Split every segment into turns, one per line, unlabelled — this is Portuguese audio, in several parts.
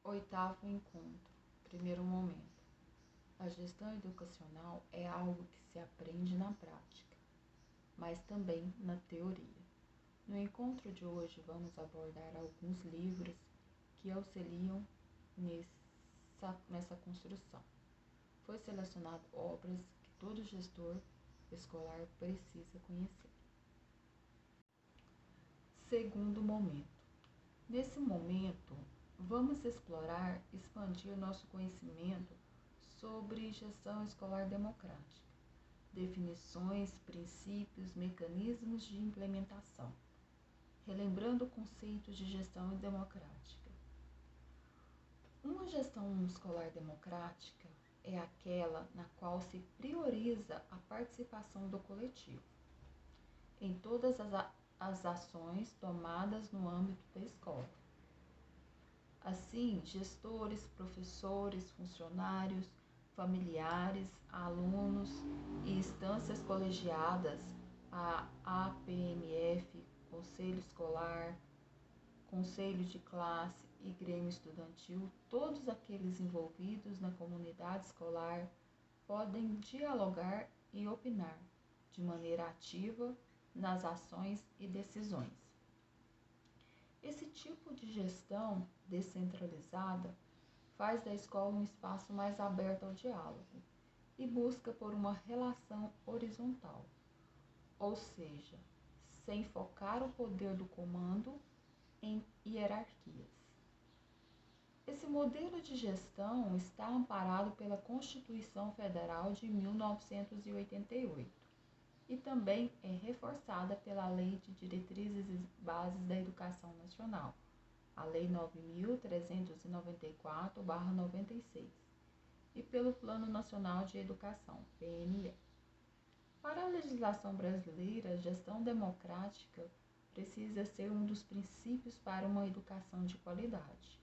Oitavo encontro. Primeiro momento. A gestão educacional é algo que se aprende na prática, mas também na teoria. No encontro de hoje vamos abordar alguns livros que auxiliam nessa construção. Foi selecionado obras que todo gestor escolar precisa conhecer. Segundo momento. Nesse momento, vamos explorar e expandir nosso conhecimento sobre gestão escolar democrática, definições, princípios, mecanismos de implementação, relembrando o conceito de gestão democrática. Uma gestão escolar democrática é aquela na qual se prioriza a participação do coletivo em todas as ações tomadas no âmbito da escola. Assim, gestores, professores, funcionários, familiares, alunos e instâncias colegiadas, a APMF, Conselho Escolar, Conselho de Classe e Grêmio Estudantil, todos aqueles envolvidos na comunidade escolar podem dialogar e opinar de maneira ativa nas ações e decisões. Esse tipo de gestão descentralizada faz da escola um espaço mais aberto ao diálogo e busca por uma relação horizontal, ou seja, sem focar o poder do comando em hierarquias. Esse modelo de gestão está amparado pela Constituição Federal de 1988 e também é reforçada pela Lei de Diretrizes e Bases da Educação Nacional, a Lei 9.394/96, e pelo Plano Nacional de Educação, PNE. Para a legislação brasileira, a gestão democrática precisa ser um dos princípios para uma educação de qualidade.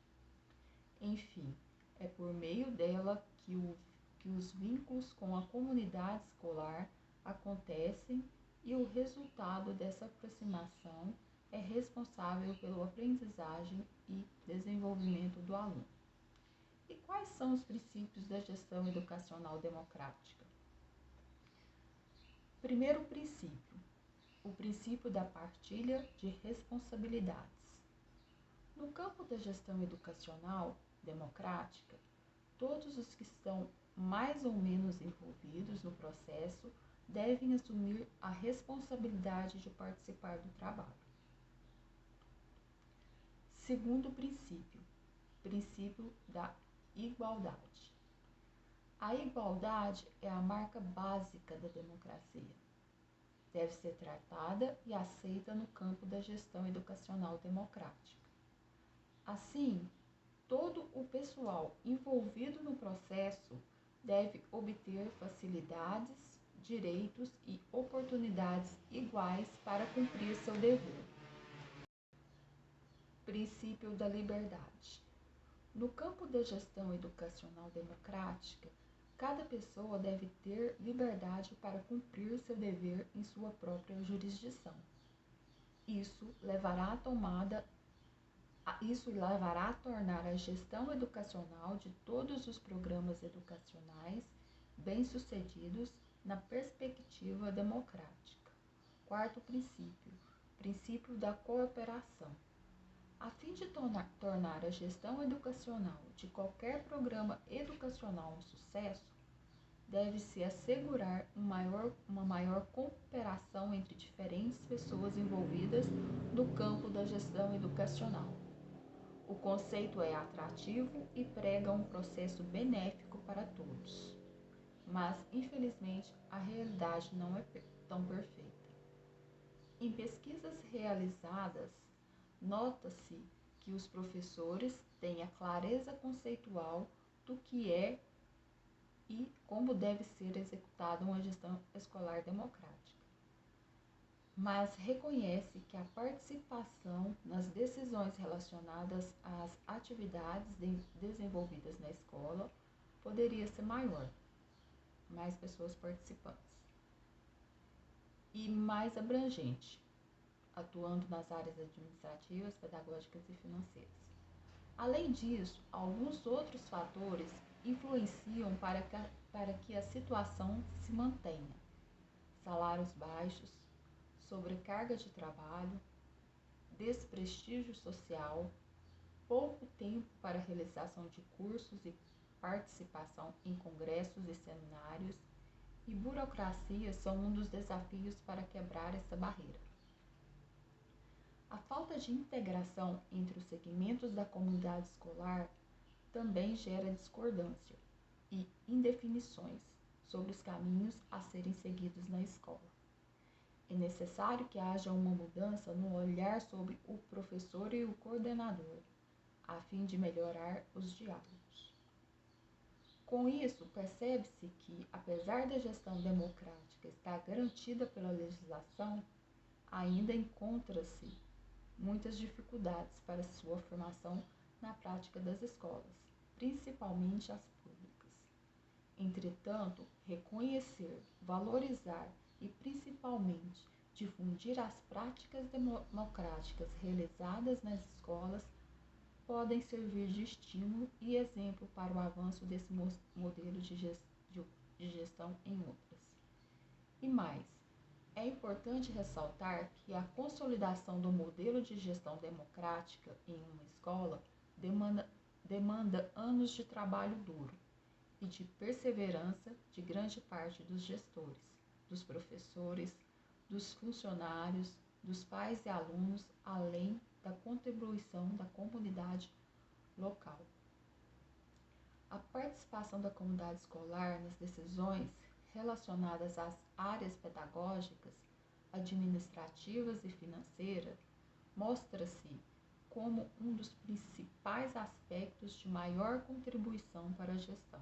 Enfim, é por meio dela que os vínculos com a comunidade escolar acontecem e o resultado dessa aproximação é responsável pela aprendizagem e desenvolvimento do aluno. E quais são os princípios da gestão educacional democrática? Primeiro princípio, o princípio da partilha de responsabilidades. No campo da gestão educacional democrática, todos os que estão mais ou menos envolvidos no processo devem assumir a responsabilidade de participar do trabalho. Segundo princípio, princípio da igualdade. A igualdade é a marca básica da democracia. Deve ser tratada e aceita no campo da gestão educacional democrática. Assim, todo o pessoal envolvido no processo deve obter facilidades, direitos e oportunidades iguais para cumprir seu dever. Princípio da liberdade. No campo da gestão educacional democrática, cada pessoa deve ter liberdade para cumprir seu dever em sua própria jurisdição. Isso levará a tornar a gestão educacional de todos os programas educacionais bem-sucedidos na perspectiva democrática. Quarto princípio, princípio da cooperação. A fim de tornar a gestão educacional de qualquer programa educacional um sucesso, deve-se assegurar uma maior cooperação entre diferentes pessoas envolvidas no campo da gestão educacional. O conceito é atrativo e prega um processo benéfico para todos. Mas, infelizmente, a realidade não é tão perfeita. Em pesquisas realizadas, nota-se que os professores têm a clareza conceitual do que é e como deve ser executada uma gestão escolar democrática, mas reconhece que a participação nas decisões relacionadas às atividades desenvolvidas na escola poderia ser maior, mais pessoas participantes e mais abrangente, atuando nas áreas administrativas, pedagógicas e financeiras. Além disso, alguns outros fatores influenciam para que a situação se mantenha: salários baixos, sobrecarga de trabalho, desprestígio social, pouco tempo para a realização de cursos e participação em congressos e seminários, e burocracia são um dos desafios para quebrar essa barreira. A falta de integração entre os segmentos da comunidade escolar também gera discordância e indefinições sobre os caminhos a serem seguidos na escola. É necessário que haja uma mudança no olhar sobre o professor e o coordenador, a fim de melhorar os diálogos. Com isso, percebe-se que, apesar da gestão democrática estar garantida pela legislação, ainda encontra-se muitas dificuldades para sua formação na prática das escolas, principalmente as públicas. Entretanto, reconhecer, valorizar e principalmente difundir as práticas democráticas realizadas nas escolas podem servir de estímulo e exemplo para o avanço desse modelo de gestão em outras. E mais, é importante ressaltar que a consolidação do modelo de gestão democrática em uma escola demanda anos de trabalho duro e de perseverança de grande parte dos gestores, dos professores, dos funcionários, dos pais e alunos, além da contribuição da comunidade local. A participação da comunidade escolar nas decisões relacionadas às áreas pedagógicas, administrativas e financeiras mostra-se como um dos principais aspectos de maior contribuição para a gestão.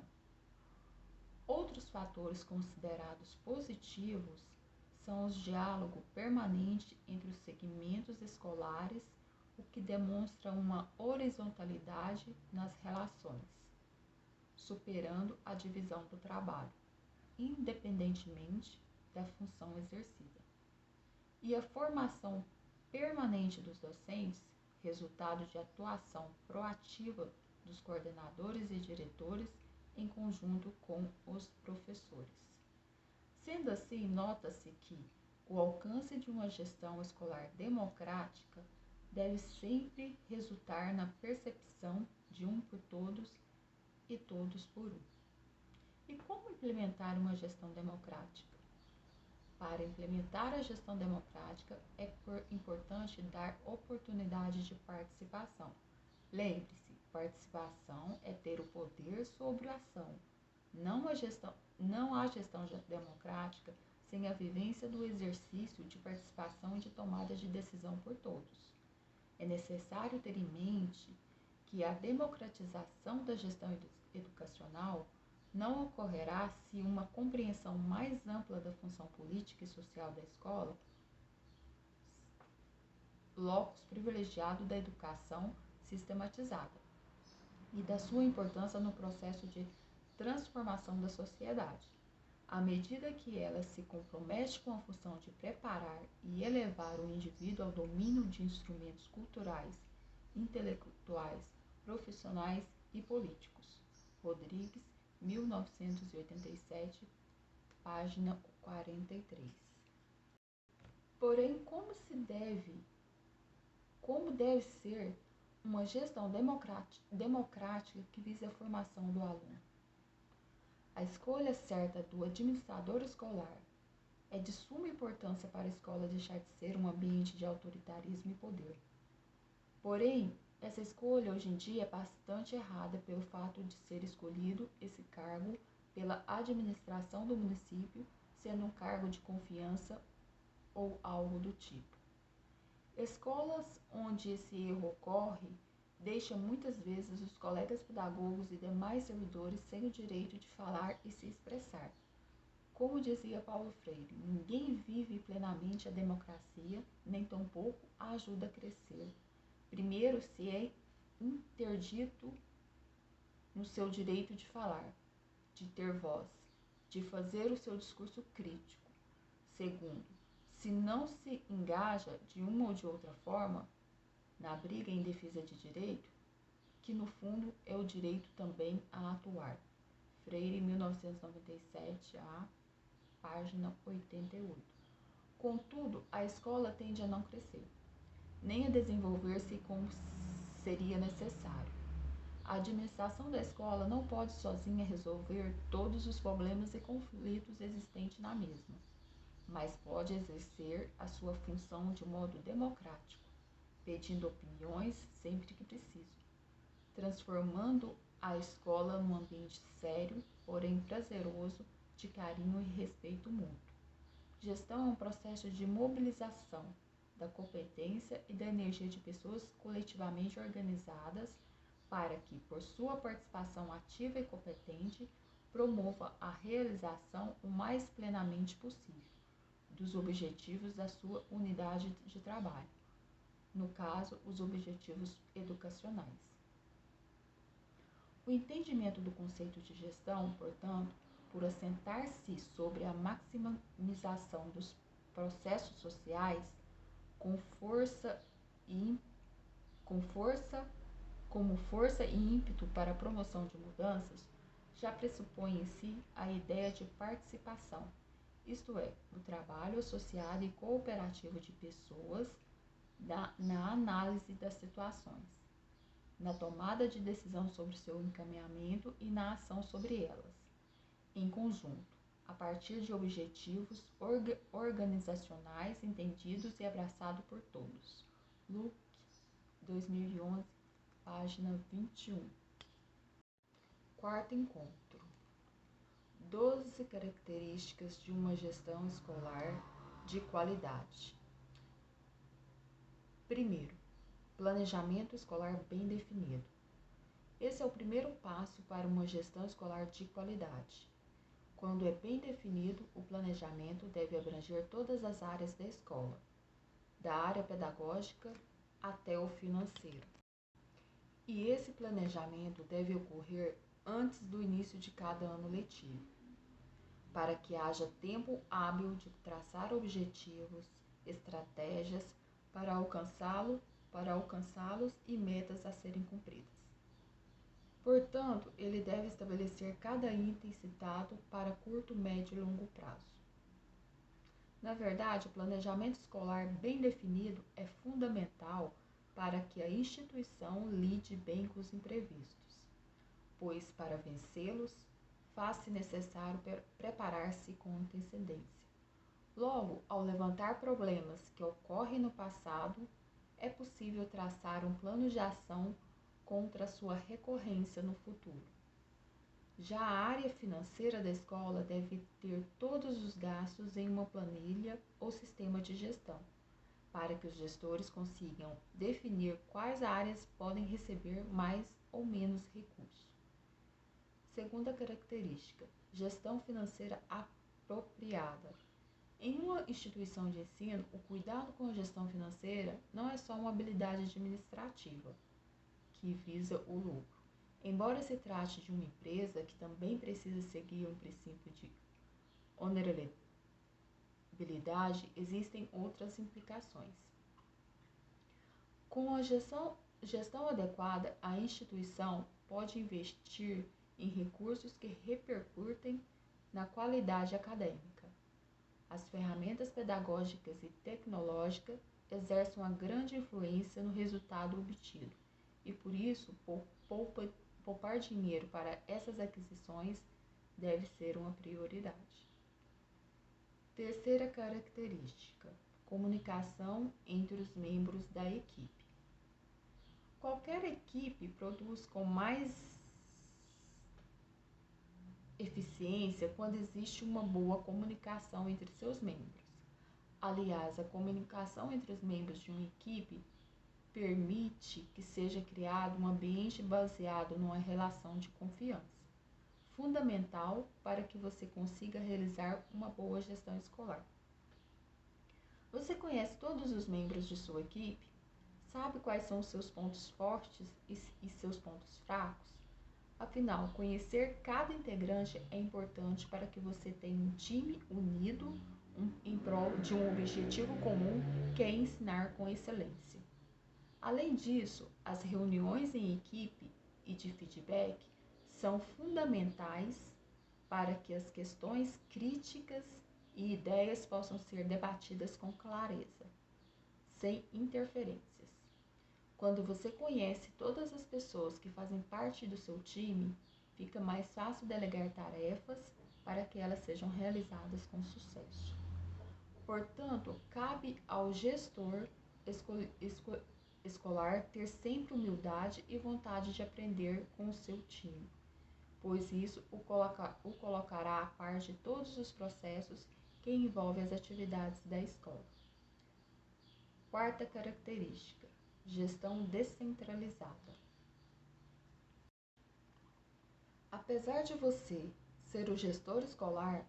Outros fatores considerados positivos são o diálogo permanente entre os segmentos escolares, o que demonstra uma horizontalidade nas relações, superando a divisão do trabalho, independentemente da função exercida. E a formação permanente dos docentes, resultado de atuação proativa dos coordenadores e diretores em conjunto com os professores. Sendo assim, nota-se que o alcance de uma gestão escolar democrática deve sempre resultar na percepção de um por todos e todos por um. E como implementar uma gestão democrática? Para implementar a gestão democrática, é importante dar oportunidade de participação. Lembre-se, participação é ter o poder sobre a ação. Não há gestão democrática sem a vivência do exercício de participação e de tomada de decisão por todos. É necessário ter em mente que a democratização da gestão educacional não ocorrerá se uma compreensão mais ampla da função política e social da escola, locus privilegiado da educação sistematizada, e da sua importância no processo de transformação da sociedade. À medida que ela se compromete com a função de preparar e elevar o indivíduo ao domínio de instrumentos culturais, intelectuais, profissionais e políticos. Rodrigues, 1987, página 43. Porém, como deve ser uma gestão democrática que vise a formação do aluno? A escolha certa do administrador escolar é de suma importância para a escola deixar de ser um ambiente de autoritarismo e poder. Porém, essa escolha hoje em dia é bastante errada pelo fato de ser escolhido esse cargo pela administração do município, sendo um cargo de confiança ou algo do tipo. Escolas onde esse erro ocorre deixam muitas vezes os colegas pedagogos e demais servidores sem o direito de falar e se expressar. Como dizia Paulo Freire, ninguém vive plenamente a democracia, nem tampouco a ajuda a crescer. Primeiro, se é interdito no seu direito de falar, de ter voz, de fazer o seu discurso crítico. Segundo, se não se engaja de uma ou de outra forma na briga em defesa de direito. que no fundo é o direito também a atuar. Freire, 1997, a página 88. Contudo, a escola tende a não crescer, nem a desenvolver-se como seria necessário. A administração da escola não pode sozinha resolver todos os problemas e conflitos existentes na mesma, mas pode exercer a sua função de modo democrático, pedindo opiniões sempre que preciso, transformando a escola num ambiente sério, porém prazeroso, de carinho e respeito mútuo. Gestão é um processo de mobilização da competência e da energia de pessoas coletivamente organizadas para que, por sua participação ativa e competente, promova a realização o mais plenamente possível dos objetivos da sua unidade de trabalho, no caso, os objetivos educacionais. O entendimento do conceito de gestão, portanto, por assentar-se sobre a maximização dos processos sociais como força e ímpeto para a promoção de mudanças, já pressupõe em si a ideia de participação, isto é, o trabalho associado e cooperativo de pessoas na análise das situações, na tomada de decisão sobre seu encaminhamento e na ação sobre elas, em conjunto, a partir de objetivos organizacionais entendidos e abraçados por todos. Luke, 2011, página 21. Quarto encontro. 12 características de uma gestão escolar de qualidade. Primeiro, planejamento escolar bem definido. Esse é o primeiro passo para uma gestão escolar de qualidade. Quando é bem definido, o planejamento deve abranger todas as áreas da escola, da área pedagógica até o financeiro. E esse planejamento deve ocorrer antes do início de cada ano letivo, para que haja tempo hábil de traçar objetivos, estratégias para alcançá-los e metas a serem cumpridas. Portanto, ele deve estabelecer cada item citado para curto, médio e longo prazo. Na verdade, o planejamento escolar bem definido é fundamental para que a instituição lide bem com os imprevistos, pois, para vencê-los, faz-se necessário preparar-se com antecedência. Logo, ao levantar problemas que ocorrem no passado, é possível traçar um plano de ação contra sua recorrência no futuro. Já a área financeira da escola deve ter todos os gastos em uma planilha ou sistema de gestão, para que os gestores consigam definir quais áreas podem receber mais ou menos recursos. Segunda característica, gestão financeira apropriada. Em uma instituição de ensino, o cuidado com a gestão financeira não é só uma habilidade administrativa que visa o lucro. Embora se trate de uma empresa que também precisa seguir um princípio de honorabilidade, existem outras implicações. Com a gestão adequada, a instituição pode investir em recursos que repercutem na qualidade acadêmica. As ferramentas pedagógicas e tecnológicas exercem uma grande influência no resultado obtido e, por isso, poupar dinheiro para essas aquisições deve ser uma prioridade. Terceira característica, comunicação entre os membros da equipe. Qualquer equipe produz com mais eficiência quando existe uma boa comunicação entre seus membros. Aliás, a comunicação entre os membros de uma equipe permite que seja criado um ambiente baseado numa relação de confiança, fundamental para que você consiga realizar uma boa gestão escolar. Você conhece todos os membros de sua equipe? Sabe quais são os seus pontos fortes e seus pontos fracos? Afinal, conhecer cada integrante é importante para que você tenha um time unido em prol de um objetivo comum, que é ensinar com excelência. Além disso, as reuniões em equipe e de feedback são fundamentais para que as questões críticas e ideias possam ser debatidas com clareza, sem interferências. Quando você conhece todas as pessoas que fazem parte do seu time, fica mais fácil delegar tarefas para que elas sejam realizadas com sucesso. Portanto, cabe ao gestor escolar ter sempre humildade e vontade de aprender com o seu time, pois isso o colocará a par de todos os processos que envolvem as atividades da escola. Quarta característica: gestão descentralizada. Apesar de você ser o gestor escolar,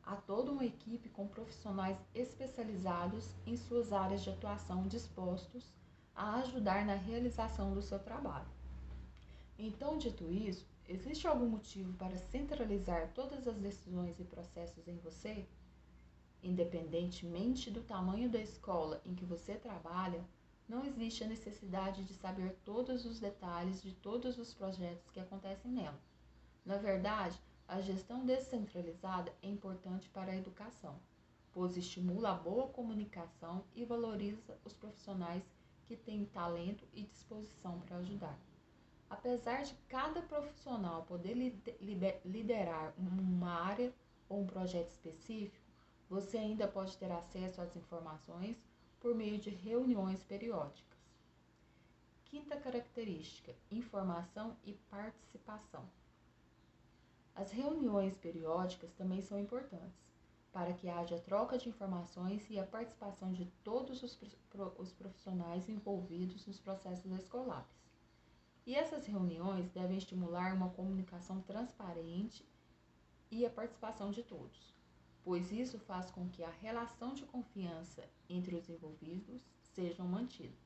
há toda uma equipe com profissionais especializados em suas áreas de atuação dispostos a ajudar na realização do seu trabalho. Então, dito isso, existe algum motivo para centralizar todas as decisões e processos em você? Independentemente do tamanho da escola em que você trabalha, não existe a necessidade de saber todos os detalhes de todos os projetos que acontecem nela. Na verdade, a gestão descentralizada é importante para a educação, pois estimula a boa comunicação e valoriza os profissionais que têm talento e disposição para ajudar. Apesar de cada profissional poder liderar uma área ou um projeto específico, você ainda pode ter acesso às informações por meio de reuniões periódicas. Quinta característica: informação e participação. As reuniões periódicas também são importantes, para que haja troca de informações e a participação de todos os profissionais envolvidos nos processos escolares. E essas reuniões devem estimular uma comunicação transparente e a participação de todos, pois isso faz com que a relação de confiança entre os envolvidos sejam mantidas.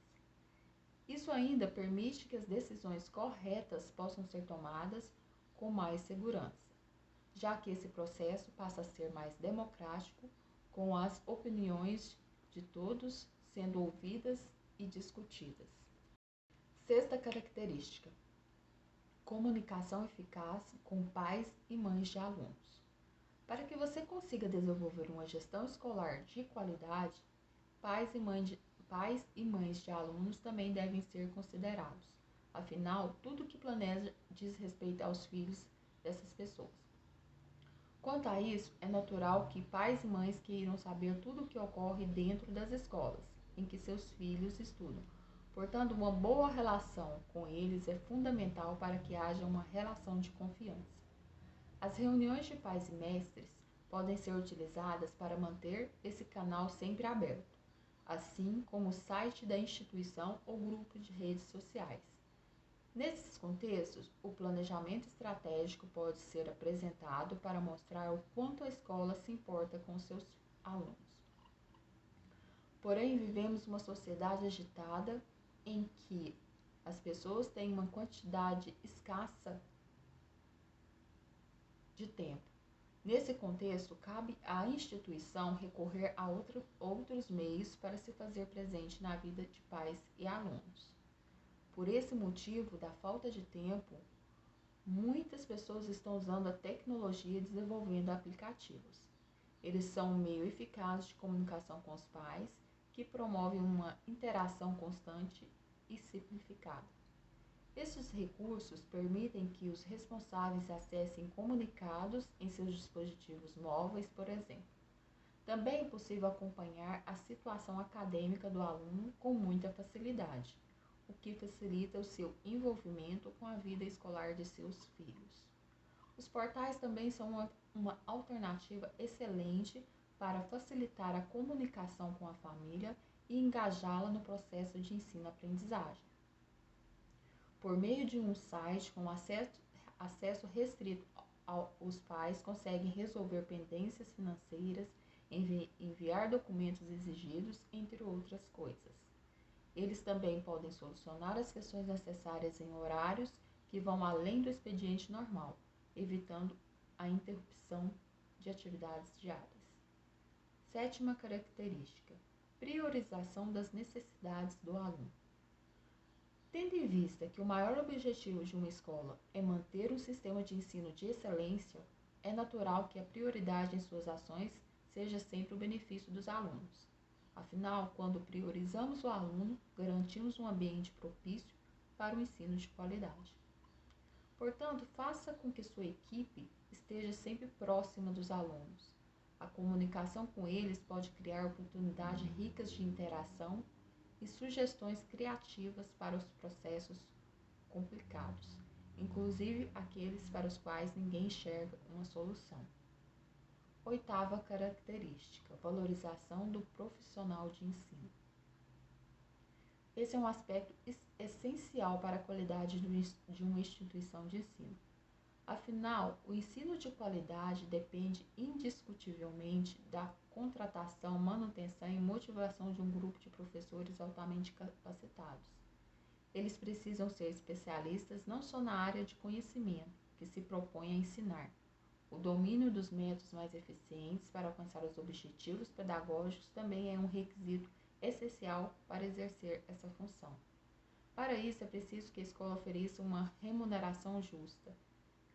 Isso ainda permite que as decisões corretas possam ser tomadas com mais segurança, já que esse processo passa a ser mais democrático, com as opiniões de todos sendo ouvidas e discutidas. Sexta característica: comunicação eficaz com pais e mães de alunos. Para que você consiga desenvolver uma gestão escolar de qualidade, pais e mães de alunos também devem ser considerados. Afinal, tudo que planeja diz respeito aos filhos dessas pessoas. Quanto a isso, é natural que pais e mães queiram saber tudo o que ocorre dentro das escolas em que seus filhos estudam. Portanto, uma boa relação com eles é fundamental para que haja uma relação de confiança. As reuniões de pais e mestres podem ser utilizadas para manter esse canal sempre aberto, assim como o site da instituição ou grupo de redes sociais. Nesses contextos, o planejamento estratégico pode ser apresentado para mostrar o quanto a escola se importa com seus alunos. Porém, vivemos uma sociedade agitada em que as pessoas têm uma quantidade escassa de tempo. Nesse contexto, cabe à instituição recorrer a outros meios para se fazer presente na vida de pais e alunos. Por esse motivo da falta de tempo, muitas pessoas estão usando a tecnologia e desenvolvendo aplicativos. Eles são um meio eficaz de comunicação com os pais, que promovem uma interação constante e simplificada. Esses recursos permitem que os responsáveis acessem comunicados em seus dispositivos móveis, por exemplo. Também é possível acompanhar a situação acadêmica do aluno com muita facilidade, o que facilita o seu envolvimento com a vida escolar de seus filhos. Os portais também são uma alternativa excelente para facilitar a comunicação com a família e engajá-la no processo de ensino-aprendizagem. Por meio de um site com acesso restrito, os pais conseguem resolver pendências financeiras, enviar documentos exigidos, entre outras coisas. Eles também podem solucionar as questões necessárias em horários que vão além do expediente normal, evitando a interrupção de atividades diárias. Sétima característica: priorização das necessidades do aluno. Tendo em vista que o maior objetivo de uma escola é manter um sistema de ensino de excelência, é natural que a prioridade em suas ações seja sempre o benefício dos alunos. Afinal, quando priorizamos o aluno, garantimos um ambiente propício para o ensino de qualidade. Portanto, faça com que sua equipe esteja sempre próxima dos alunos. A comunicação com eles pode criar oportunidades ricas de interação e sugestões criativas para os processos complicados, inclusive aqueles para os quais ninguém enxerga uma solução. Oitava característica: valorização do profissional de ensino. Esse é um aspecto essencial para a qualidade de uma instituição de ensino. Afinal, o ensino de qualidade depende indiscutivelmente da contratação, manutenção e motivação de um grupo de professores altamente capacitados. Eles precisam ser especialistas não só na área de conhecimento que se propõe a ensinar. O domínio dos métodos mais eficientes para alcançar os objetivos pedagógicos também é um requisito essencial para exercer essa função. Para isso, é preciso que a escola ofereça uma remuneração justa.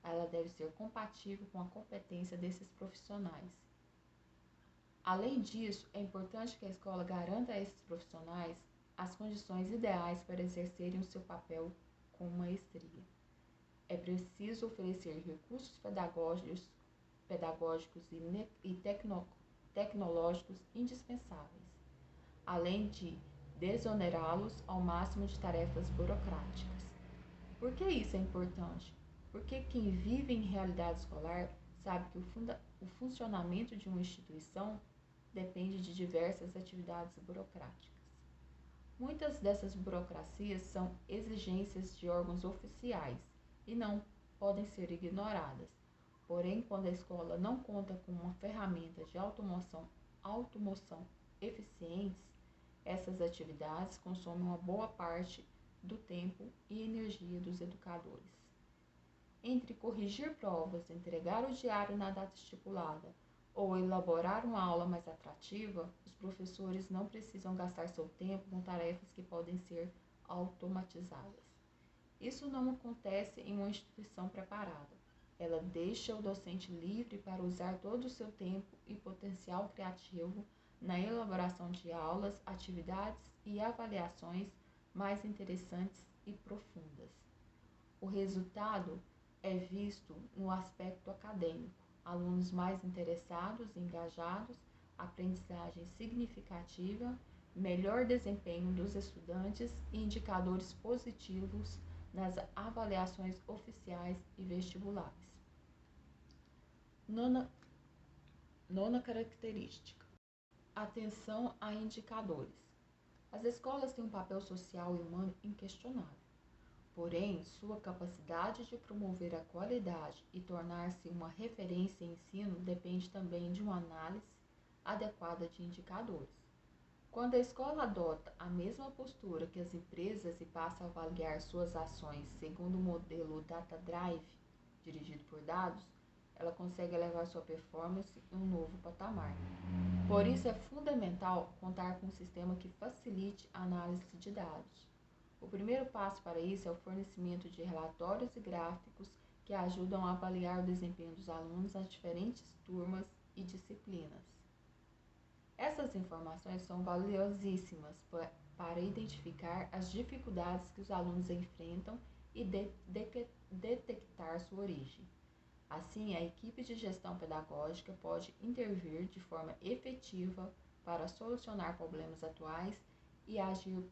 Ela deve ser compatível com a competência desses profissionais. Além disso, é importante que a escola garanta a esses profissionais as condições ideais para exercerem o seu papel com maestria. É preciso oferecer recursos pedagógicos e tecnológicos indispensáveis, além de desonerá-los ao máximo de tarefas burocráticas. Por que isso é importante? Porque quem vive em realidade escolar sabe que o funcionamento de uma instituição depende de diversas atividades burocráticas. Muitas dessas burocracias são exigências de órgãos oficiais e não podem ser ignoradas. Porém, quando a escola não conta com uma ferramenta de automoção eficientes, essas atividades consomem uma boa parte do tempo e energia dos educadores. Entre corrigir provas, entregar o diário na data estipulada ou elaborar uma aula mais atrativa, os professores não precisam gastar seu tempo com tarefas que podem ser automatizadas. Isso não acontece em uma instituição preparada. Ela deixa o docente livre para usar todo o seu tempo e potencial criativo na elaboração de aulas, atividades e avaliações mais interessantes e profundas. O resultado é visto no aspecto acadêmico: alunos mais interessados e engajados, aprendizagem significativa, melhor desempenho dos estudantes e indicadores positivos nas avaliações oficiais e vestibulares. Nona característica: atenção a indicadores. As escolas têm um papel social e humano inquestionável. Porém, sua capacidade de promover a qualidade e tornar-se uma referência em ensino depende também de uma análise adequada de indicadores. Quando a escola adota a mesma postura que as empresas e passa a avaliar suas ações segundo o modelo Data Drive, dirigido por dados, ela consegue elevar sua performance em um novo patamar. Por isso, é fundamental contar com um sistema que facilite a análise de dados. O primeiro passo para isso é o fornecimento de relatórios e gráficos que ajudam a avaliar o desempenho dos alunos nas diferentes turmas e disciplinas. Essas informações são valiosíssimas para identificar as dificuldades que os alunos enfrentam e detectar sua origem. Assim, a equipe de gestão pedagógica pode intervir de forma efetiva para solucionar problemas atuais e agir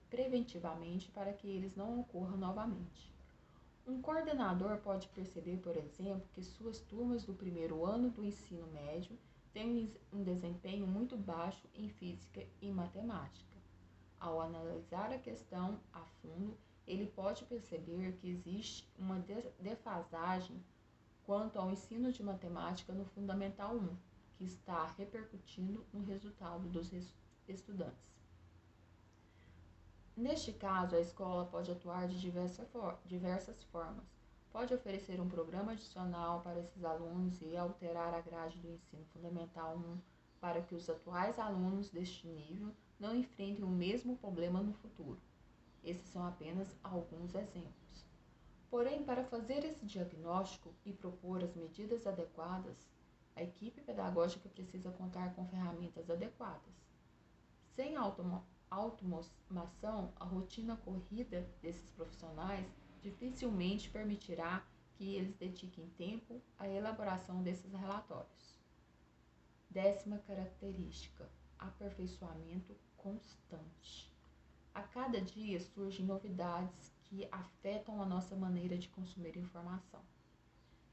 preventivamente para que eles não ocorram novamente. Um coordenador pode perceber, por exemplo, que suas turmas do primeiro ano do ensino médio têm um desempenho muito baixo em física e matemática. Ao analisar a questão a fundo, ele pode perceber que existe uma defasagem quanto ao ensino de matemática no Fundamental 1, que está repercutindo no resultado dos estudantes. Neste caso, a escola pode atuar de diversas formas. Pode oferecer um programa adicional para esses alunos e alterar a grade do ensino fundamental 1 para que os atuais alunos deste nível não enfrentem o mesmo problema no futuro. Esses são apenas alguns exemplos. Porém, para fazer esse diagnóstico e propor as medidas adequadas, a equipe pedagógica precisa contar com ferramentas adequadas. Sem automação, a rotina corrida desses profissionais dificilmente permitirá que eles dediquem tempo à elaboração desses relatórios. 10ª característica: aperfeiçoamento constante. A cada dia surgem novidades que afetam a nossa maneira de consumir informação,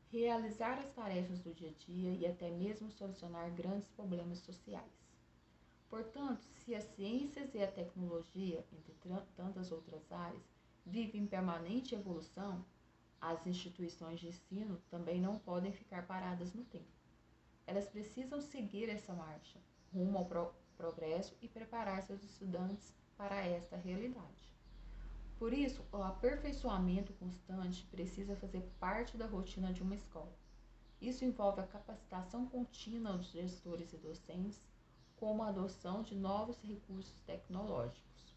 realizar as tarefas do dia a dia e até mesmo solucionar grandes problemas sociais. Portanto, se as ciências e a tecnologia, entre tantas outras áreas, vivem em permanente evolução, as instituições de ensino também não podem ficar paradas no tempo. Elas precisam seguir essa marcha rumo ao progresso e preparar seus estudantes para esta realidade. Por isso, o aperfeiçoamento constante precisa fazer parte da rotina de uma escola. Isso envolve a capacitação contínua dos gestores e docentes, como a adoção de novos recursos tecnológicos.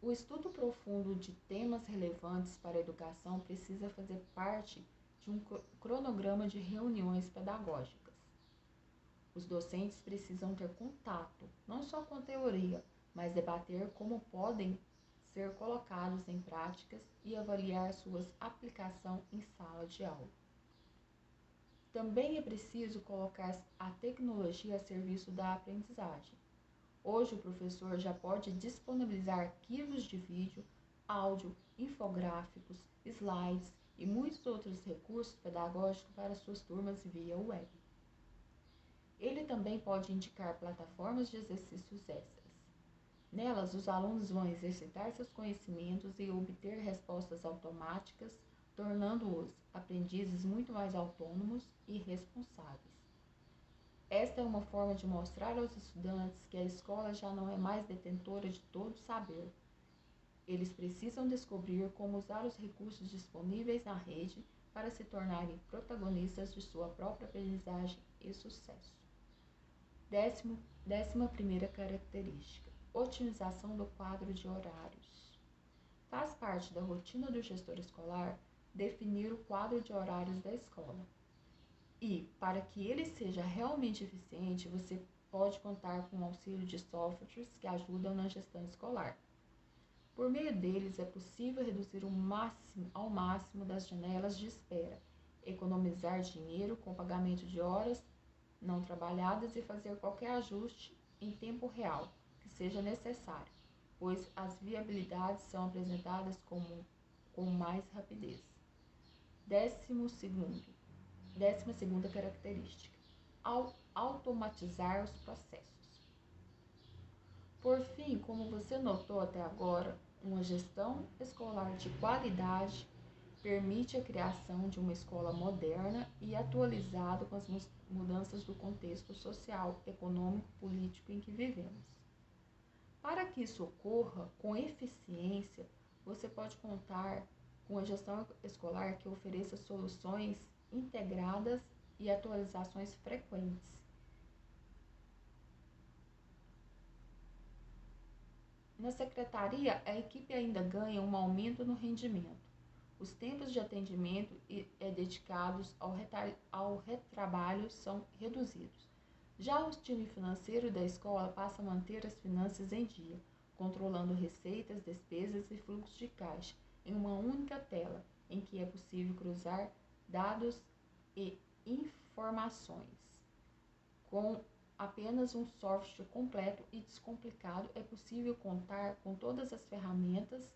O estudo profundo de temas relevantes para a educação precisa fazer parte de um cronograma de reuniões pedagógicas. Os docentes precisam ter contato, não só com a teoria, mas debater como podem ser colocados em práticas e avaliar sua aplicação em sala de aula. Também é preciso colocar a tecnologia a serviço da aprendizagem. Hoje o professor já pode disponibilizar arquivos de vídeo, áudio, infográficos, slides e muitos outros recursos pedagógicos para suas turmas via web. Ele também pode indicar plataformas de exercícios extras. Nelas, os alunos vão exercitar seus conhecimentos e obter respostas automáticas, tornando-os aprendizes muito mais autônomos e responsáveis. Esta é uma forma de mostrar aos estudantes que a escola já não é mais detentora de todo o saber. Eles precisam descobrir como usar os recursos disponíveis na rede para se tornarem protagonistas de sua própria aprendizagem e sucesso. 11ª característica: otimização do quadro de horários. Faz parte da rotina do gestor escolar definir o quadro de horários da escola. E, para que ele seja realmente eficiente, você pode contar com o auxílio de softwares que ajudam na gestão escolar. Por meio deles, é possível reduzir ao máximo das janelas de espera, economizar dinheiro com pagamento de horas não trabalhadas e fazer qualquer ajuste em tempo real que seja necessário, pois as viabilidades são apresentadas com mais rapidez. 12ª característica: automatizar os processos. Por fim, como você notou até agora, uma gestão escolar de qualidade permite a criação de uma escola moderna e atualizada com as mudanças do contexto social, econômico, político em que vivemos. Para que isso ocorra com eficiência, você pode contar com a gestão escolar que ofereça soluções integradas e atualizações frequentes. Na secretaria, a equipe ainda ganha um aumento no rendimento. Os tempos de atendimento dedicados ao retrabalho são reduzidos. Já o time financeiro da escola passa a manter as finanças em dia, controlando receitas, despesas e fluxo de caixa em uma única tela, em que é possível cruzar dados e informações. Com apenas um software completo e descomplicado, é possível contar com todas essas ferramentas.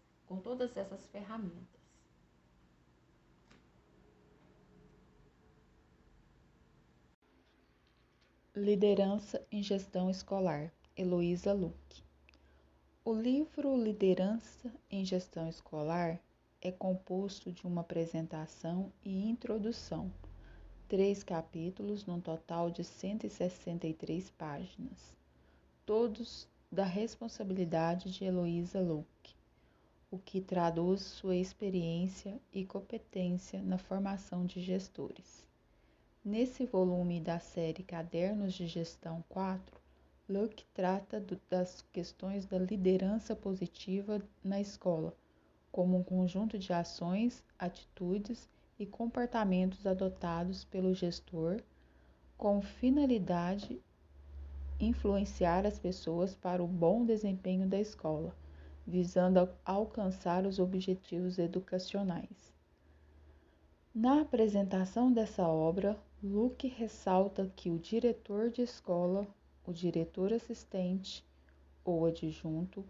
Liderança em Gestão Escolar, Heloísa Luque. O livro Liderança em Gestão Escolar é composto de uma apresentação e introdução, 3 capítulos, num total de 163 páginas, todos da responsabilidade de Heloísa Luque, o que traduz sua experiência e competência na formação de gestores. Nesse volume da série Cadernos de Gestão 4, Luke trata das questões da liderança positiva na escola, como um conjunto de ações, atitudes e comportamentos adotados pelo gestor com finalidade influenciar as pessoas para o bom desempenho da escola, visando alcançar os objetivos educacionais. Na apresentação dessa obra, Luke ressalta que o diretor de escola, o diretor assistente ou adjunto,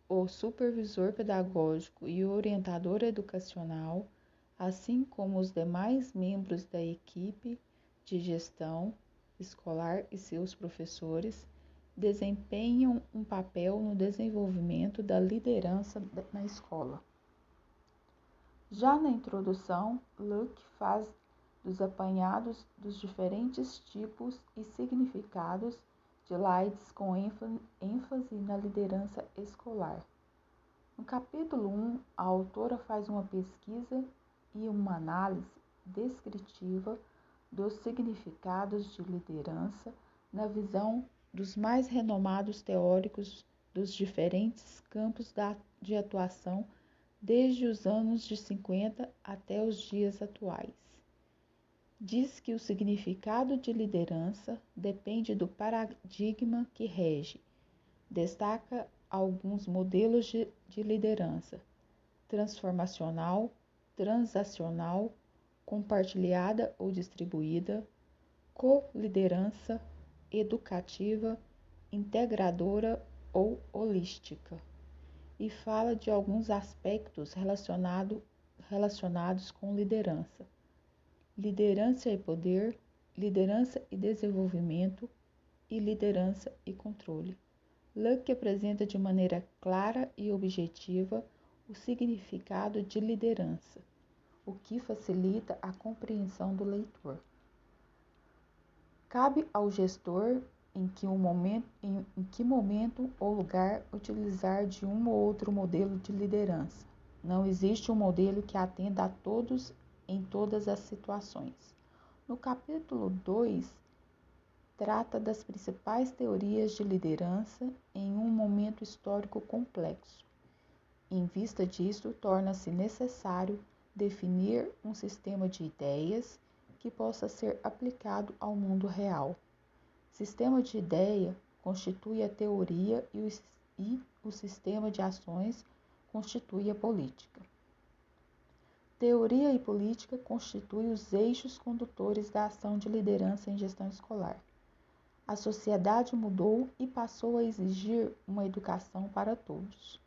o supervisor pedagógico e o orientador educacional, assim como os demais membros da equipe de gestão escolar e seus professores, desempenham um papel no desenvolvimento da liderança na escola. Já na introdução, Luke faz dos apanhados dos diferentes tipos e significados de lides com ênfase na liderança escolar. No capítulo 1, a autora faz uma pesquisa e uma análise descritiva dos significados de liderança na visão dos mais renomados teóricos dos diferentes campos de atuação desde os anos de 50 até os dias atuais. Diz que o significado de liderança depende do paradigma que rege. Destaca alguns modelos de liderança: transformacional, transacional, compartilhada ou distribuída, co-liderança, educativa, integradora ou holística. E fala de alguns aspectos relacionados com liderança. Liderança e poder, liderança e desenvolvimento e liderança e controle. Luke apresenta de maneira clara e objetiva o significado de liderança, o que facilita a compreensão do leitor. Cabe ao gestor em que momento ou lugar utilizar de um ou outro modelo de liderança. Não existe um modelo que atenda a todos em todas as situações. No capítulo 2, trata das principais teorias de liderança em um momento histórico complexo. Em vista disso, torna-se necessário definir um sistema de ideias que possa ser aplicado ao mundo real. Sistema de ideia constitui a teoria e o sistema de ações constitui a política. Teoria e política constituem os eixos condutores da ação de liderança em gestão escolar. A sociedade mudou e passou a exigir uma educação para todos.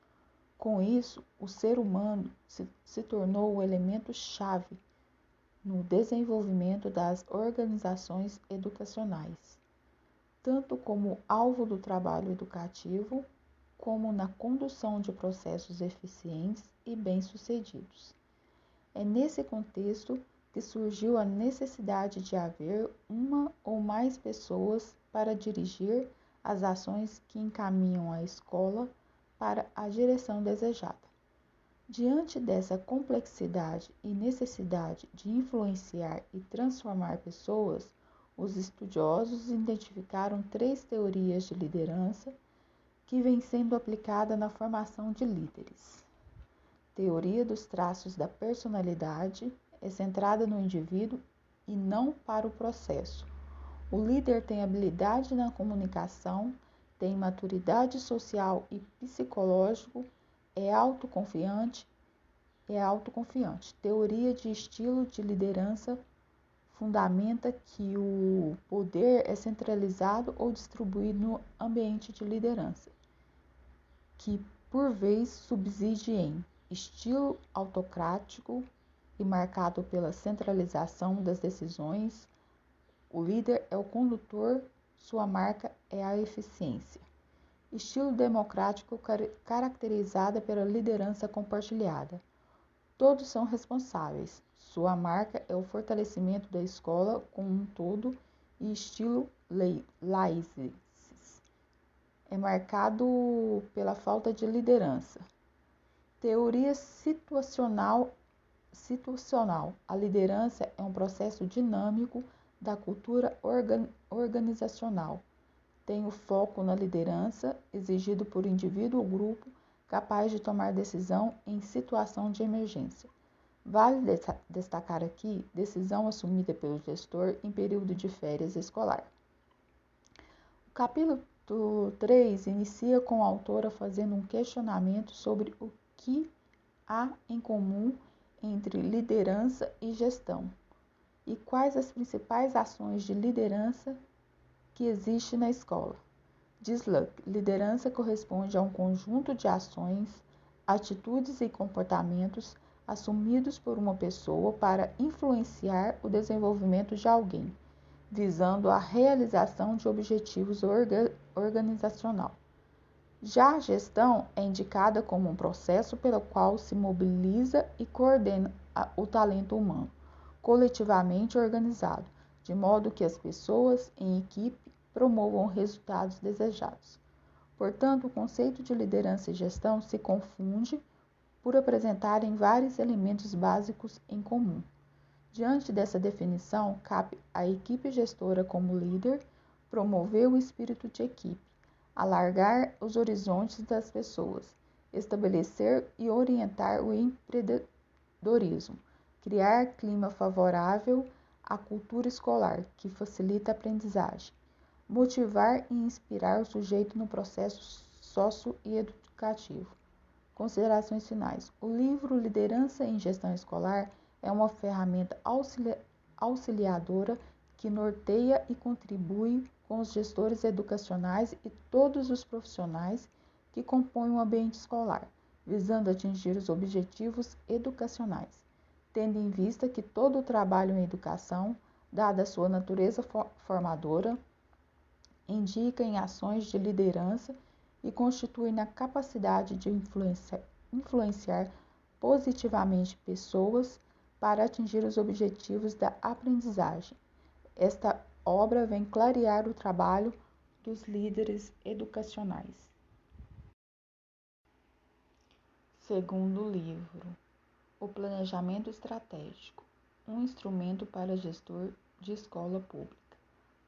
Com isso, o ser humano se tornou o elemento-chave no desenvolvimento das organizações educacionais, tanto como alvo do trabalho educativo, como na condução de processos eficientes e bem-sucedidos. É nesse contexto que surgiu a necessidade de haver uma ou mais pessoas para dirigir as ações que encaminham a escola para a direção desejada. Diante dessa complexidade e necessidade de influenciar e transformar pessoas, os estudiosos identificaram 3 teorias de liderança que vêm sendo aplicadas na formação de líderes. Teoria dos traços da personalidade é centrada no indivíduo e não para o processo. O líder tem habilidade na comunicação, tem maturidade social e psicológico, é autoconfiante. Teoria de estilo de liderança fundamenta que o poder é centralizado ou distribuído no ambiente de liderança, que por vezes subside em estilo autocrático e marcado pela centralização das decisões. O líder é o condutor, sua marca é a eficiência. Estilo democrático caracterizada pela liderança compartilhada. Todos são responsáveis. Sua marca é o fortalecimento da escola como um todo. E estilo laissez é marcado pela falta de liderança. Teoria situacional. A liderança é um processo dinâmico da cultura organizacional. tem o foco na liderança exigido por indivíduo ou grupo capaz de tomar decisão em situação de emergência. Vale destacar aqui decisão assumida pelo gestor em período de férias escolar. O capítulo 3 inicia com a autora fazendo um questionamento sobre o que há em comum entre liderança e gestão e quais as principais ações de liderança que existem na escola. Diz Luck, liderança corresponde a um conjunto de ações, atitudes e comportamentos assumidos por uma pessoa para influenciar o desenvolvimento de alguém, visando a realização de objetivos organizacional. Já a gestão é indicada como um processo pelo qual se mobiliza e coordena o talento humano, coletivamente organizado, de modo que as pessoas em equipe promovam resultados desejados. Portanto, o conceito de liderança e gestão se confunde por apresentarem vários elementos básicos em comum. Diante dessa definição, cabe à equipe gestora como líder promover o espírito de equipe, alargar os horizontes das pessoas, estabelecer e orientar o empreendedorismo, criar clima favorável à cultura escolar, que facilita a aprendizagem, motivar e inspirar o sujeito no processo socioeducativo. Considerações finais. O livro Liderança em Gestão Escolar é uma ferramenta auxiliadora que norteia e contribui com os gestores educacionais e todos os profissionais que compõem o ambiente escolar, visando atingir os objetivos educacionais, tendo em vista que todo o trabalho em educação, dada a sua natureza formadora, indica em ações de liderança e constitui na capacidade de influenciar positivamente pessoas para atingir os objetivos da aprendizagem. Esta obra vem clarear o trabalho dos líderes educacionais. Segundo livro, O Planejamento Estratégico, um instrumento para gestor de escola pública,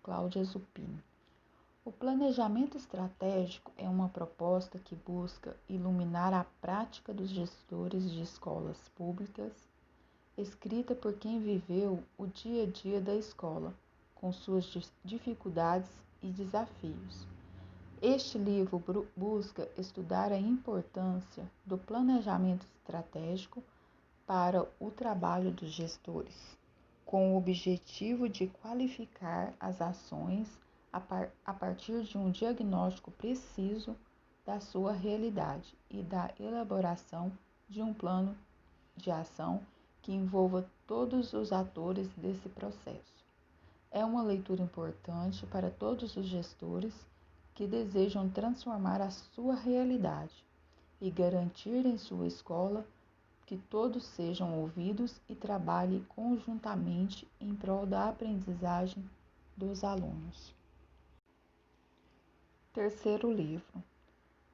Cláudia Zupini. O planejamento estratégico é uma proposta que busca iluminar a prática dos gestores de escolas públicas, escrita por quem viveu o dia a dia da escola, com suas dificuldades e desafios. Este livro busca estudar a importância do planejamento estratégico para o trabalho dos gestores, com o objetivo de qualificar as ações a partir de um diagnóstico preciso da sua realidade e da elaboração de um plano de ação que envolva todos os atores desse processo. É uma leitura importante para todos os gestores que desejam transformar a sua realidade e garantir em sua escola que todos sejam ouvidos e trabalhem conjuntamente em prol da aprendizagem dos alunos. Terceiro livro,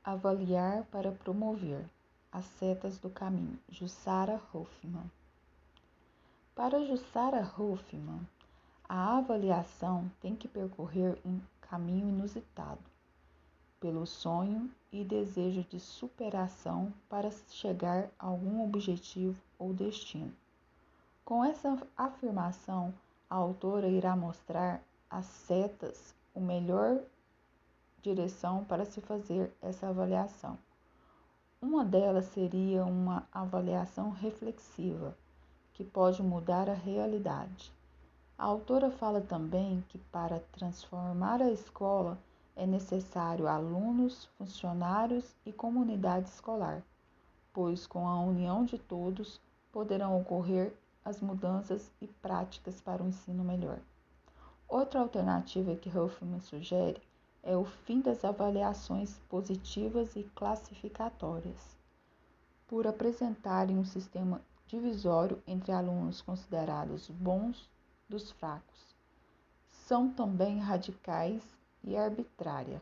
Avaliar para Promover, As Setas do Caminho, Jussara Hoffmann. Para Jussara Hoffmann, a avaliação tem que percorrer um caminho inusitado, pelo sonho e desejo de superação para chegar a algum objetivo ou destino. Com essa afirmação, a autora irá mostrar as setas, o melhor direção para se fazer essa avaliação. Uma delas seria uma avaliação reflexiva, que pode mudar a realidade. A autora fala também que para transformar a escola é necessário alunos, funcionários e comunidade escolar, pois com a união de todos poderão ocorrer as mudanças e práticas para um ensino melhor. Outra alternativa que Hoffmann sugere é o fim das avaliações positivas e classificatórias, por apresentarem um sistema divisório entre alunos considerados bons dos fracos. São também radicais e arbitrária.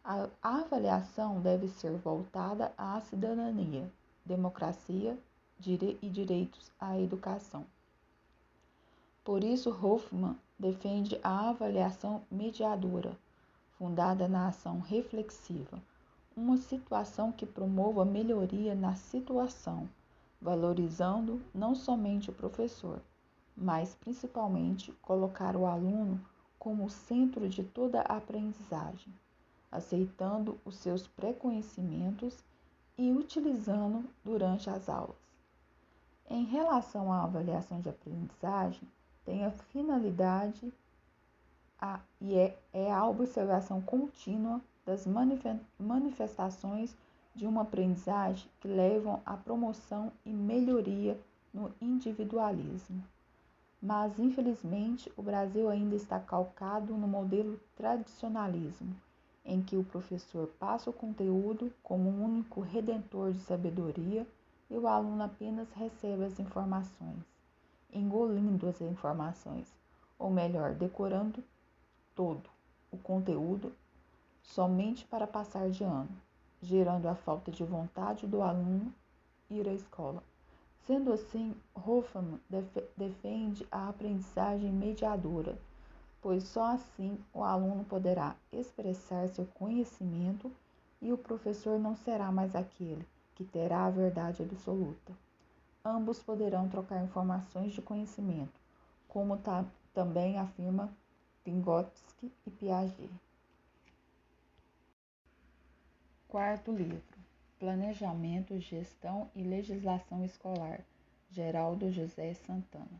A avaliação deve ser voltada à cidadania, democracia e direitos à educação. Por isso, Hoffmann defende a avaliação mediadora, fundada na ação reflexiva, uma situação que promova melhoria na situação, valorizando não somente o professor, mas principalmente colocar o aluno como o centro de toda a aprendizagem, aceitando os seus pré-conhecimentos e utilizando durante as aulas. Em relação à avaliação de aprendizagem, tem a finalidade é a observação contínua das manifestações de uma aprendizagem que levam à promoção e melhoria no individualismo. Mas, infelizmente, o Brasil ainda está calcado no modelo tradicionalismo, em que o professor passa o conteúdo como um único redentor de sabedoria e o aluno apenas recebe as informações, engolindo as informações, ou melhor, decorando todo o conteúdo somente para passar de ano, gerando a falta de vontade do aluno ir à escola. Sendo assim, Hoffmann defende a aprendizagem mediadora, pois só assim o aluno poderá expressar seu conhecimento e o professor não será mais aquele que terá a verdade absoluta. Ambos poderão trocar informações de conhecimento, como também afirma Vygotsky e Piaget. Quarto livro: Planejamento, Gestão e Legislação Escolar, Geraldo José Santana.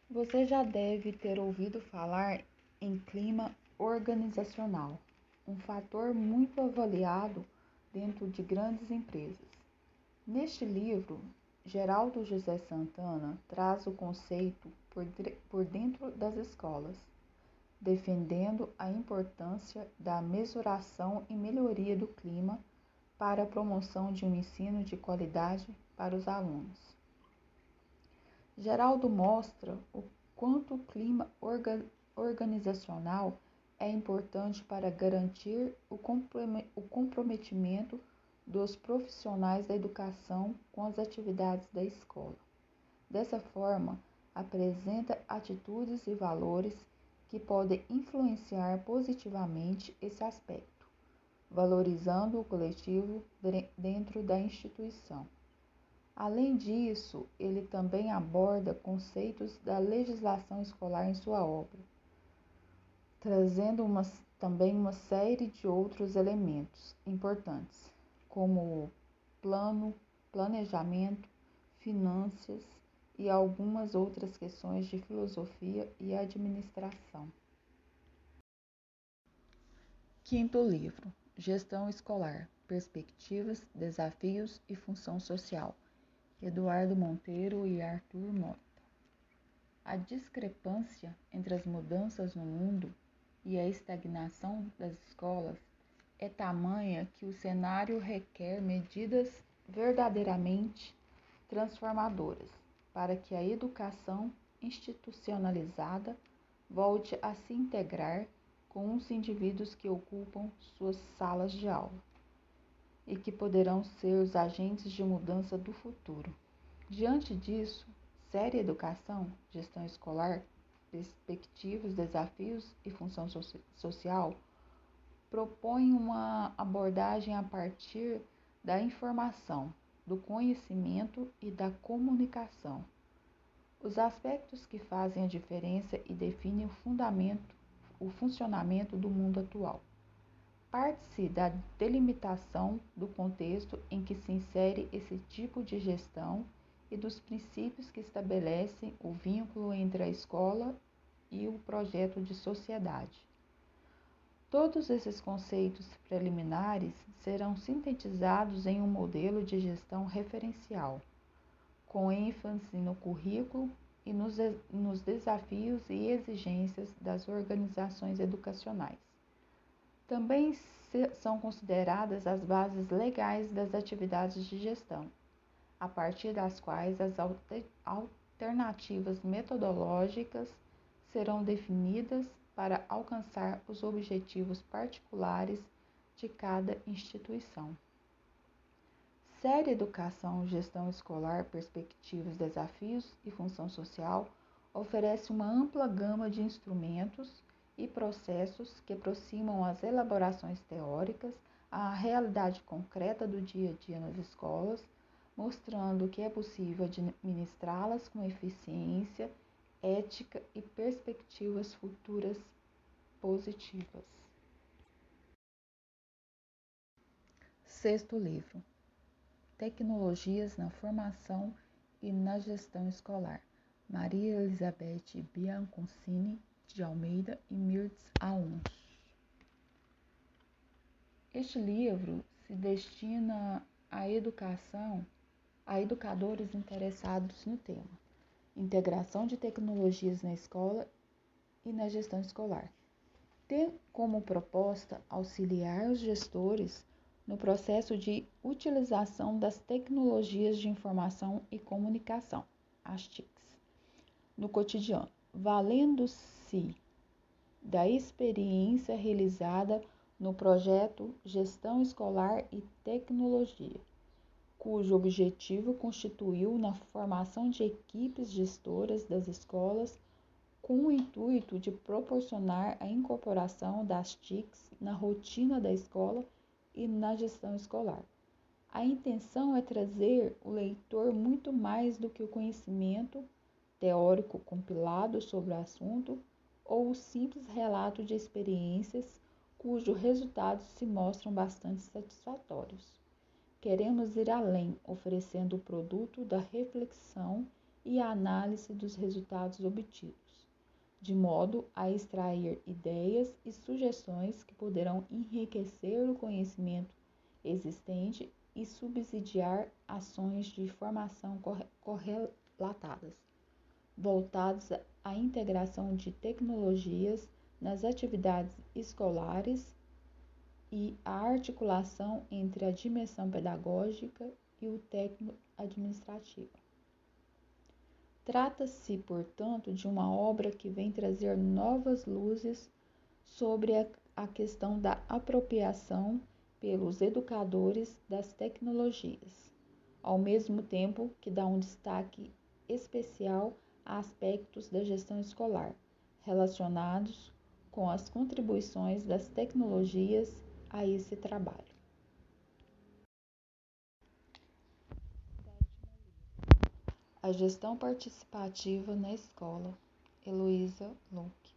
Você já deve ter ouvido falar em clima organizacional, um fator muito avaliado dentro de grandes empresas. Neste livro, Geraldo José Santana traz o conceito por dentro das escolas, defendendo a importância da mensuração e melhoria do clima para a promoção de um ensino de qualidade para os alunos. Geraldo mostra o quanto o clima organizacional é importante para garantir o comprometimento dos profissionais da educação com as atividades da escola. Dessa forma, apresenta atitudes e valores que podem influenciar positivamente esse aspecto, valorizando o coletivo dentro da instituição. Além disso, ele também aborda conceitos da legislação escolar em sua obra, trazendo também uma série de outros elementos importantes, como planejamento, finanças e algumas outras questões de filosofia e administração. Quinto livro: Gestão Escolar, Perspectivas, Desafios e Função Social, Eduardo Monteiro e Arthur Mota. A discrepância entre as mudanças no mundo e a estagnação das escolas é tamanha que o cenário requer medidas verdadeiramente transformadoras para que a educação institucionalizada volte a se integrar com os indivíduos que ocupam suas salas de aula e que poderão ser os agentes de mudança do futuro. Diante disso, Série Educação, Gestão Escolar, Perspectivas, Desafios e Função Social propõe uma abordagem a partir da informação, do conhecimento e da comunicação. Os aspectos que fazem a diferença e definem o funcionamento do mundo atual. Parte-se da delimitação do contexto em que se insere esse tipo de gestão e dos princípios que estabelecem o vínculo entre a escola e o projeto de sociedade. Todos esses conceitos preliminares serão sintetizados em um modelo de gestão referencial, com ênfase no currículo e nos desafios e exigências das organizações educacionais. Também são consideradas as bases legais das atividades de gestão, a partir das quais as alternativas metodológicas serão definidas para alcançar os objetivos particulares de cada instituição. Série Educação, Gestão Escolar, Perspectivas, Desafios e Função Social oferece uma ampla gama de instrumentos e processos que aproximam as elaborações teóricas à realidade concreta do dia a dia nas escolas, mostrando que é possível administrá-las com eficiência, ética e perspectivas futuras positivas. Sexto livro: Tecnologias na Formação e na Gestão Escolar, Maria Elizabeth Bianconcini de Almeida e Mirtz Aoun. Este livro se destina à educação, a educadores interessados no tema, integração de tecnologias na escola e na gestão escolar. Tem como proposta auxiliar os gestores no processo de utilização das tecnologias de informação e comunicação, as TICs, no cotidiano, valendo-se da experiência realizada no projeto Gestão Escolar e Tecnologia, cujo objetivo constituiu na formação de equipes gestoras das escolas com o intuito de proporcionar a incorporação das TICs na rotina da escola e na gestão escolar. A intenção é trazer ao leitor muito mais do que o conhecimento teórico compilado sobre o assunto ou o simples relato de experiências cujos resultados se mostram bastante satisfatórios. Queremos ir além, oferecendo o produto da reflexão e a análise dos resultados obtidos, de modo a extrair ideias e sugestões que poderão enriquecer o conhecimento existente e subsidiar ações de formação correlatadas, voltadas à integração de tecnologias nas atividades escolares e à articulação entre a dimensão pedagógica e o técnico-administrativo. Trata-se, portanto, de uma obra que vem trazer novas luzes sobre a questão da apropriação pelos educadores das tecnologias, ao mesmo tempo que dá um destaque especial a aspectos da gestão escolar relacionados com as contribuições das tecnologias a esse trabalho. A gestão participativa na escola, Heloísa Luque.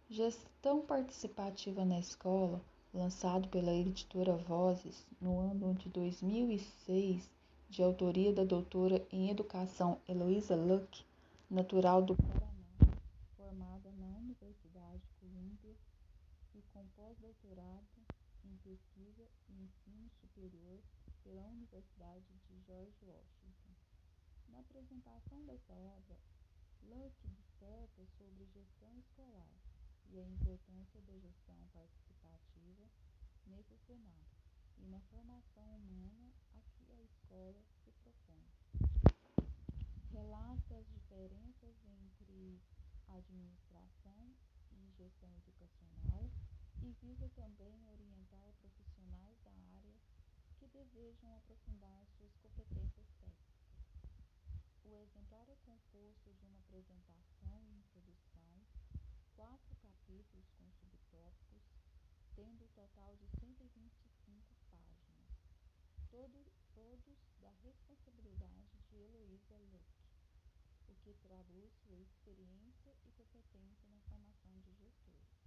Gestão participativa na escola, lançado pela editora Vozes no ano de 2006, de autoria da doutora em Educação Heloísa Luque, natural do Paraná, formada na Universidade Columbia e com pós-doutorado em pesquisa e ensino superior pela Universidade de George Washington. Na apresentação dessa obra, Luque disserta sobre gestão escolar e a importância da gestão participativa nesse cenário e na formação humana a que a escola se propõe. Relata as diferenças entre administração e gestão educacional e visa também orientar profissionais da área que desejam aprofundar suas competências técnicas. O exemplar é composto de uma apresentação e introdução, 4 capítulos com subtópicos, tendo um total de 125 páginas, todos da responsabilidade de Heloísa Luque, o que traduz sua experiência e competência na formação de gestores.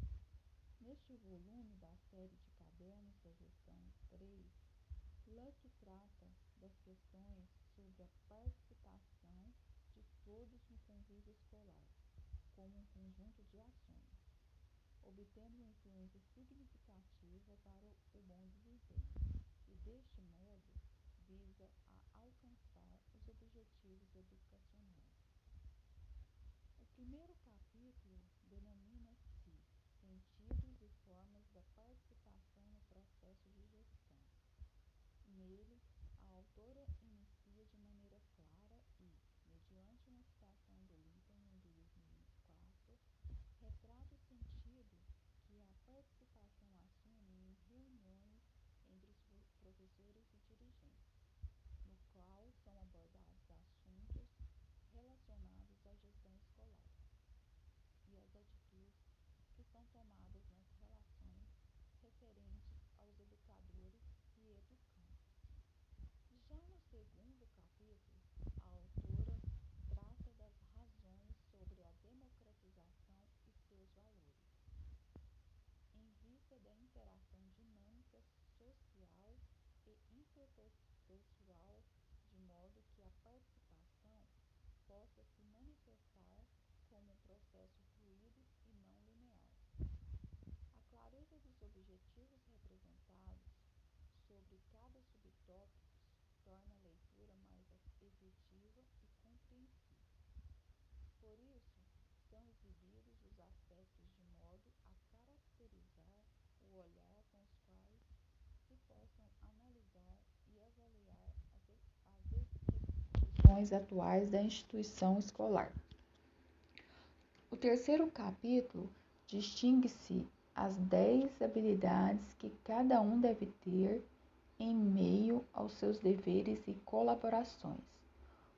Neste volume da série de cadernos da gestão 3, Luque trata das questões sobre a participação de todos no convívio escolar, como um conjunto de ações, obtendo uma influência significativa para o bom desempenho, e deste modo visa a alcançar os objetivos educacionais. O primeiro capítulo denomina-se Sentidos e Formas da Participação no Processo de Gestão. Nele, a autora inicia de maneira clara e, mediante uma citação do Lippmann de 2004, retrata o sentido que a participação assume em reuniões entre os professores e dirigentes, no qual são abordados assuntos relacionados à gestão escolar e as atitudes que são tomadas processo fluido e não linear. A clareza dos objetivos representados sobre cada subtópico torna a leitura mais efetiva e compreensível. Por isso, são exibidos os aspectos de modo a caracterizar o olhar com os quais se possam analisar e avaliar as execuções atuais da instituição escolar. O terceiro capítulo distingue-se as 10 habilidades que cada um deve ter em meio aos seus deveres e colaborações,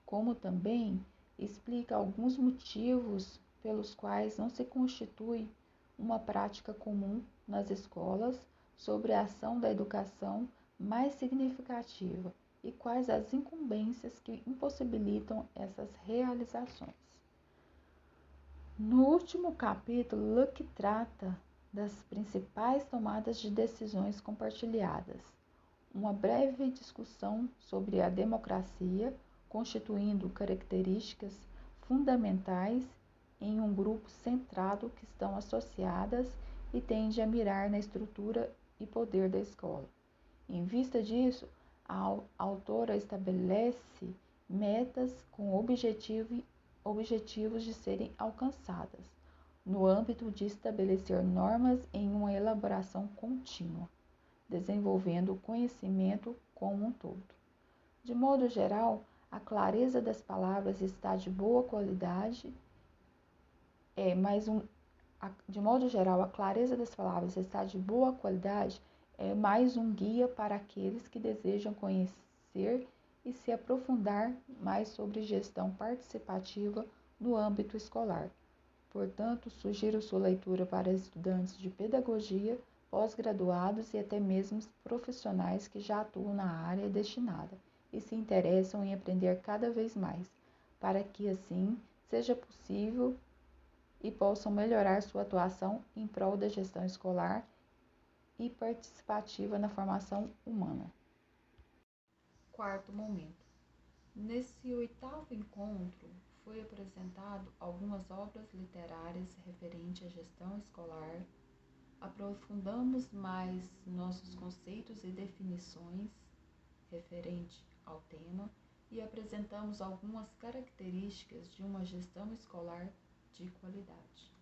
como também explica alguns motivos pelos quais não se constitui uma prática comum nas escolas sobre a ação da educação mais significativa e quais as incumbências que impossibilitam essas realizações. No último capítulo, Luke trata das principais tomadas de decisões compartilhadas, uma breve discussão sobre a democracia, constituindo características fundamentais em um grupo centrado que estão associadas e tende a mirar na estrutura e poder da escola. Em vista disso, a autora estabelece metas com objetivos de serem alcançadas, no âmbito de estabelecer normas em uma elaboração contínua, desenvolvendo o conhecimento como um todo. De modo geral, a clareza das palavras está de boa qualidade. É mais um guia para aqueles que desejam conhecer e se aprofundar mais sobre gestão participativa no âmbito escolar. Portanto, sugiro sua leitura para estudantes de pedagogia, pós-graduados e até mesmo profissionais que já atuam na área destinada e se interessam em aprender cada vez mais, para que assim seja possível e possam melhorar sua atuação em prol da gestão escolar e participativa na formação humana. Quarto momento. Nesse 8º encontro, foi apresentado algumas obras literárias referentes à gestão escolar, aprofundamos mais nossos conceitos e definições referente ao tema e apresentamos algumas características de uma gestão escolar de qualidade.